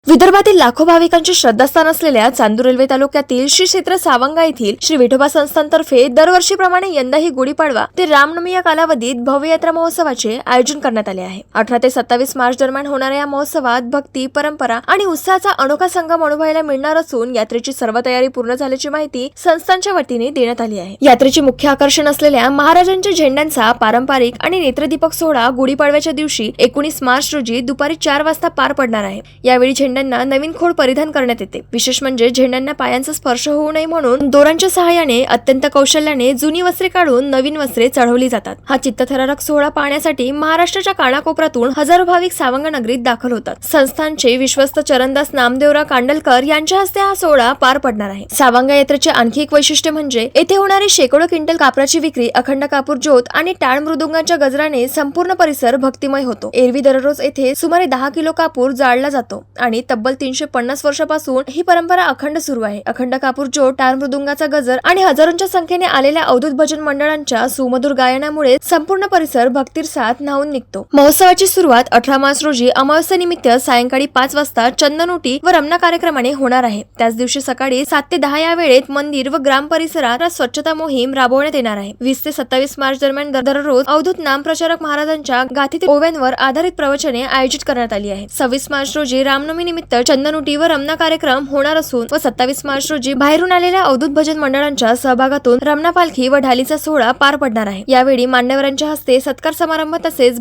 विदर्भातील लाखो भाविकांचे श्रद्धास्थान असलेल्या चांदूर रेल्वे तालुक्यातील श्री क्षेत्र सावंगा येथील श्री विठोबा संस्थानतर्फे दरवर्षीप्रमाणे यंदाही गुढीपाडवा ते रामनवमी या कालावधीत भव्य यात्रा महोत्सवाचे आयोजन करण्यात आले आहे। 18 ते 27 मार्च दरम्यान होणाऱ्या या महोत्सवात भक्ती, परंपरा आणि उत्साहाचा अनोखा संगम अनुभवायला मिळणार असून यात्रेची सर्व तयारी पूर्ण झाल्याची माहिती संस्थानच्या वतीने देण्यात आली आहे। यात्रेचे मुख्य आकर्षण असलेल्या महाराजांच्या झेंड्यांचा पारंपरिक आणि नेत्रदीपक सोहळा गुढीपाडव्याच्या दिवशी 19 मार्च रोजी दुपारी 4 वाजता पार पडणार आहे। यावेळी झेंड्यांना नवीन खोड परिधान करण्यात येते। विशेष म्हणजे झेंड्यांना पायांचा स्पर्श होऊ नये म्हणून दोरांच्या सहाय्याने अत्यंत कौशल्याने जुनी वस्त्रे काढून नवीन वस्त्रे चढवली जातात। हा चित्तथरारक सोहळा पाहण्यासाठी महाराष्ट्राच्या कानाकोपऱ्यातून हजारो भाविक सावंगा नगरीत दाखल होतात। संस्थानचे विश्वस्त चरणदास नामदेवराव कांडलकर यांच्या हस्ते हा सोहळा पार पडणार आहे। सावंगा यात्रेचे आणखी एक वैशिष्ट्य म्हणजे येथे होणारी शेकडो क्विंटल कापराची विक्री, अखंड कापूर ज्योत आणि टाळ मृदुंगाच्या गजराने संपूर्ण परिसर भक्तिमय होतो। एरवी दररोज येथे सुमारे 10 किलो कापूर जाळला जातो आणि तब्बल 350 वर्षापासून ही परंपरा अखंड सुरू आहे। अखंड कापूर ज्योत, टाळ मृदुंगाचा गजर आणि हजारोंच्या संख्येने आलेल्या अवधूत भजन मंडळांच्या सुमधुर गायनामुळे संपूर्ण परिसर भक्तिरसात न्हाऊन निघतो। महोत्सवाची सुरुवात 18 मार्च रोजी अमावस्येनिमित्त सायंकाळी 5 वाजता चंदनोटी व रमना कार्यक्रमाने होणार आहे। त्याच दिवशी सकाळी 7 ते 10 या वेळेत मंदिर व ग्राम परिसरात स्वच्छता मोहीम राबवण्यात येणार आहे। 20 ते 27 मार्च दरम्यान दररोज अवधूत नामप्रचारक महाराजांच्या गाथेतील ओव्यांवर आधारित प्रवचने आयोजित करण्यात आली आहेत। 26 मार्च रोजी रामनवमी निमित्त चंदनोटी व रमना कार्यक्रम होणार असून व 27 मार्च रोजी बाहेरून आलेल्या अवधूत भजन मंडळांच्या सहभागातून रमना पालखी व ढालीचा सोहळा पार पडणार आहे। यावेळी मान्यवरांच्या हस्ते सत्कार समारंभ तसेच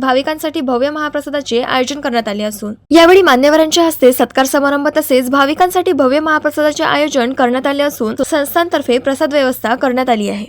भाविकांसाठी भव्य महाप्रसादाचे आयोजन करण्यात आले असून संस्थानतर्फे प्रसाद व्यवस्था करण्यात आली आहे।